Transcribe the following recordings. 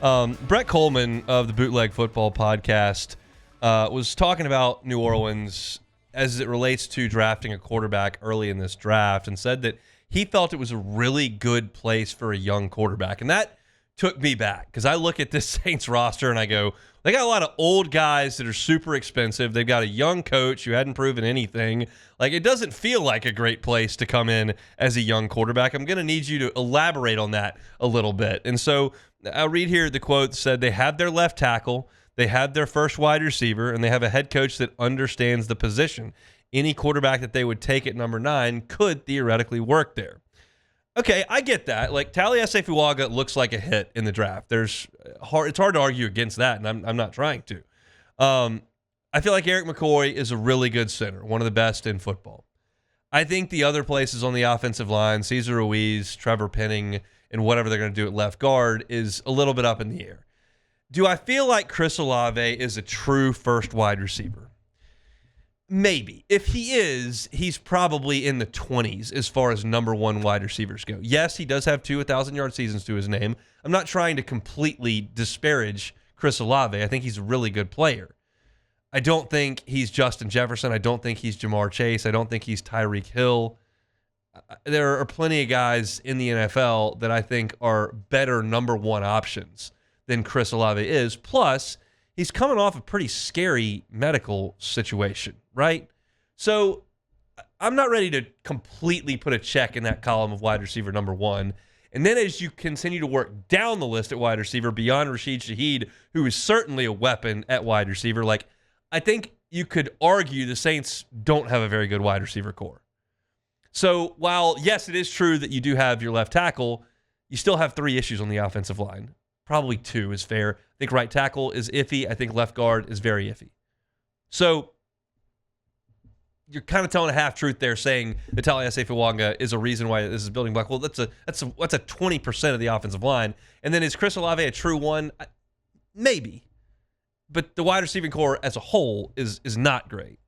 Brett Coleman of the Bootleg Football Podcast was talking about New Orleans as it relates to drafting a quarterback early in this draft and said that he felt it was a really good place for a young quarterback. And that took me back because I look at this Saints roster and I go, they got a lot of old guys that are super expensive. They've got a young coach who hadn't proven anything. Like, it doesn't feel like a great place to come in as a young quarterback. I'm going to need you to elaborate on that a little bit. And so I'll read here the quote that said they have their left tackle, they have their first wide receiver, and they have a head coach that understands the position. Any quarterback that they would take at number 9 could theoretically work there. Okay, I get that. Like, Taliese Fuaga looks like a hit in the draft. It's hard to argue against that, and I'm not trying to. I feel like Eric McCoy is a really good center, one of the best in football. I think the other places on the offensive line, Cesar Ruiz, Trevor Penning, and whatever they're going to do at left guard is a little bit up in the air. Do I feel like Chris Olave is a true first wide receiver? Maybe. If he is, he's probably in the 20s as far as number 1 wide receivers go. Yes, he does have 2 1,000-yard seasons to his name. I'm not trying to completely disparage Chris Olave. I think he's a really good player. I don't think he's Justin Jefferson. I don't think he's Jamar Chase. I don't think he's Tyreek Hill. There are plenty of guys in the NFL that I think are better number 1 options than Chris Olave is. Plus, he's coming off a pretty scary medical situation, right? So I'm not ready to completely put a check in that column of wide receiver number 1. And then as you continue to work down the list at wide receiver beyond Rashid Shaheed, who is certainly a weapon at wide receiver, like, I think you could argue the Saints don't have a very good wide receiver core. So while, yes, it is true that you do have your left tackle, you still have 3 issues on the offensive line. Probably 2 is fair. I think right tackle is iffy. I think left guard is very iffy. So you're kind of telling a half-truth there saying that Taliese Fuaga is a reason why this is building block. Well, that's a 20% of the offensive line. And then is Chris Olave a true one? Maybe. But the wide receiving core as a whole is not great.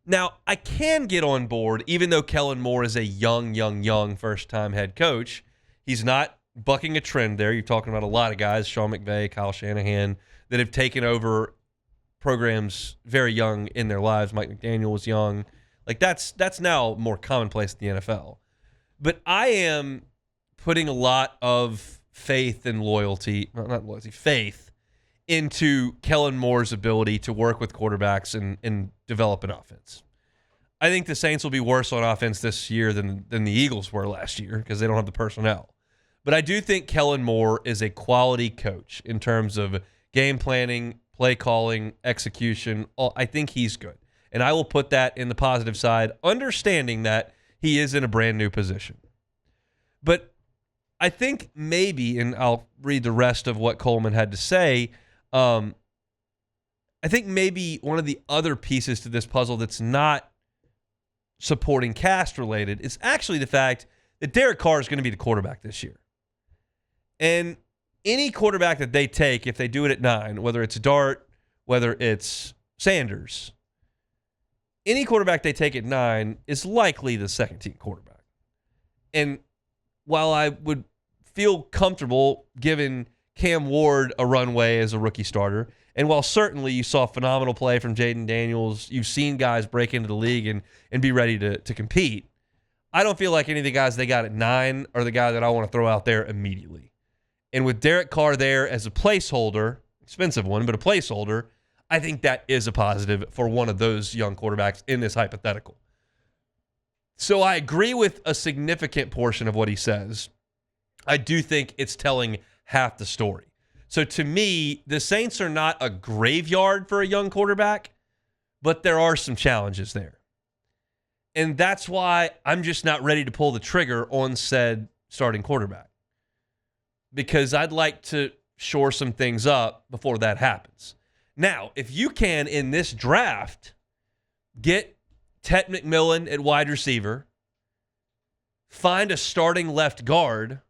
Now, I can get on board, even though Kellen Moore is a young first-time head coach. He's not bucking a trend there. You're talking about a lot of guys, Sean McVay, Kyle Shanahan, that have taken over programs very young in their lives. Mike McDaniel was young. Like, that's now more commonplace in the NFL. But I am putting a lot of faith and faith into Kellen Moore's ability to work with quarterbacks and develop an offense. I think the Saints will be worse on offense this year than the Eagles were last year because they don't have the personnel. But I do think Kellen Moore is a quality coach in terms of game planning, play calling, execution. I think he's good. And I will put that in the positive side, understanding that he is in a brand new position. But I think maybe, and I'll read the rest of what Coleman had to say, I think maybe one of the other pieces to this puzzle that's not supporting cast related is actually the fact that Derek Carr is going to be the quarterback this year. And any quarterback that they take, if they do it at 9, whether it's Dart, whether it's Sanders, any quarterback they take at 9 is likely the second-team quarterback. And while I would feel comfortable giving Cam Ward a runway as a rookie starter, and while certainly you saw phenomenal play from Jaden Daniels, you've seen guys break into the league and be ready to compete, I don't feel like any of the guys they got at 9 are the guy that I want to throw out there immediately. And with Derek Carr there as a placeholder, expensive one, but a placeholder, I think that is a positive for one of those young quarterbacks in this hypothetical. So I agree with a significant portion of what he says. I do think it's telling half the story. So to me, the Saints are not a graveyard for a young quarterback, but there are some challenges there. And that's why I'm just not ready to pull the trigger on said starting quarterback. Because I'd like to shore some things up before that happens. Now, if you can, in this draft, get Tet McMillan at wide receiver, find a starting left guard,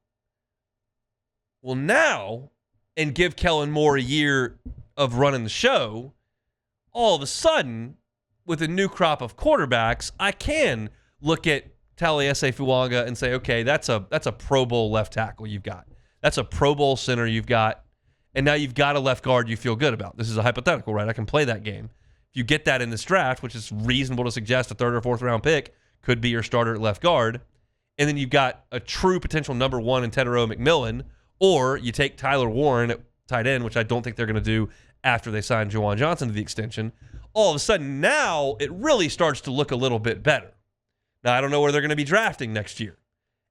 well, now, and give Kellen Moore a year of running the show, all of a sudden, with a new crop of quarterbacks, I can look at Taliese Fuaga and say, okay, that's a Pro Bowl left tackle you've got. That's a Pro Bowl center you've got. and now you've got a left guard you feel good about. This is a hypothetical, right? I can play that game. If you get that in this draft, which is reasonable to suggest a third or fourth round pick could be your starter at left guard, and then you've got a true potential number one in Tetero McMillan, or you take Tyler Warren at tight end, which I don't think they're going to do after they sign Juwan Johnson to the extension. All of a sudden, now it really starts to look a little bit better. Now, I don't know where they're going to be drafting next year.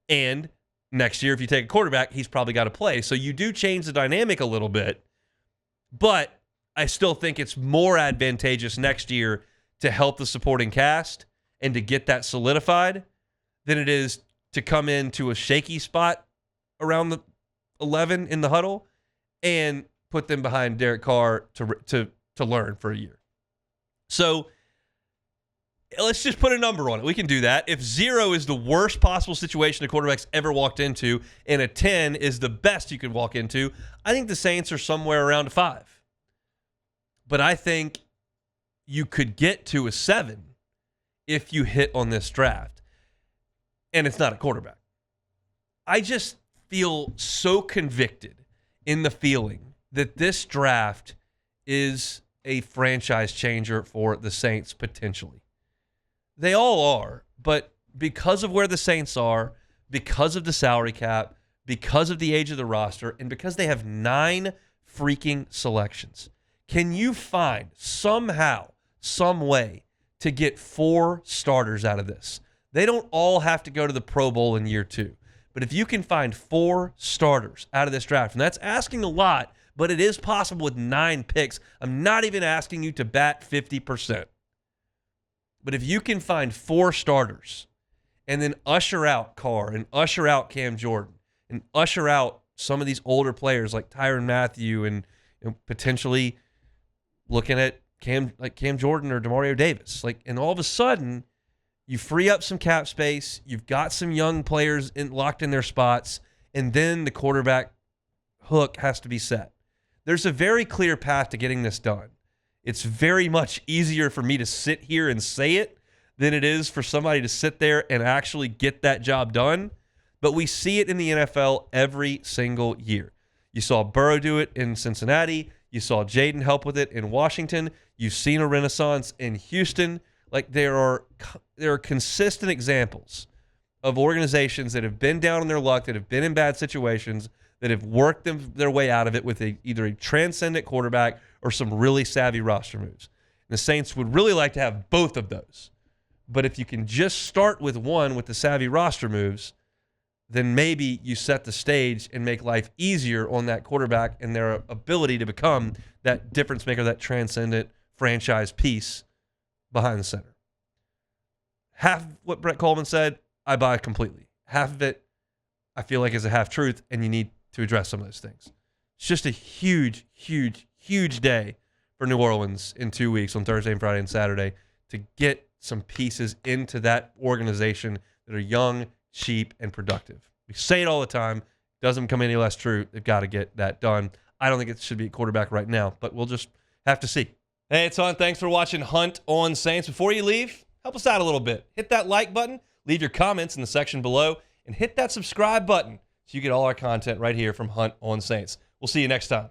And next year, if you take a quarterback, he's probably got to play. So you do change the dynamic a little bit, but I still think it's more advantageous next year to help the supporting cast and to get that solidified than it is to come into a shaky spot around the 11 in the huddle and put them behind Derek Carr to learn for a year. So let's just put a number on it. We can do that. If 0 is the worst possible situation a quarterback's ever walked into and a 10 is the best you can walk into, I think the Saints are somewhere around a 5. But I think you could get to a 7 if you hit on this draft. And it's not a quarterback. I just feel so convicted in the feeling that this draft is a franchise changer for the Saints potentially. They all are, but because of where the Saints are, because of the salary cap, because of the age of the roster, and because they have 9 freaking selections, can you find somehow, some way to get 4 starters out of this? They don't all have to go to the Pro Bowl in year 2. But if you can find 4 starters out of this draft, and that's asking a lot, but it is possible with 9 picks. I'm not even asking you to bat 50%. But if you can find 4 starters and then usher out Carr and usher out Cam Jordan and usher out some of these older players like Tyrann Mathieu and potentially looking at Cam Jordan or Demario Davis, and all of a sudden you free up some cap space, you've got some young players locked in their spots, and then the quarterback hook has to be set. There's a very clear path to getting this done. It's very much easier for me to sit here and say it than it is for somebody to sit there and actually get that job done. But we see it in the NFL every single year. You saw Burrow do it in Cincinnati. You saw Jaden help with it in Washington. You've seen a renaissance in Houston. There are consistent examples of organizations that have been down on their luck, that have been in bad situations, that have worked their way out of it with either a transcendent quarterback or some really savvy roster moves. And the Saints would really like to have both of those. But if you can just start with one with the savvy roster moves, then maybe you set the stage and make life easier on that quarterback and their ability to become that difference maker, that transcendent franchise piece behind the center. Half of what Brett Coleman said, I buy completely. Half of it, I feel like is a half truth, and you need to address some of those things. It's just a huge, huge, huge day for New Orleans in 2 weeks on Thursday and Friday and Saturday to get some pieces into that organization that are young, cheap, and productive. We say it all the time. Doesn't become any less true. They've got to get that done. I don't think it should be a quarterback right now, but we'll just have to see. Hey, it's Hunt. Thanks for watching Hunt on Saints. Before you leave, help us out a little bit. Hit that like button, leave your comments in the section below, and hit that subscribe button so you get all our content right here from Hunt on Saints. We'll see you next time.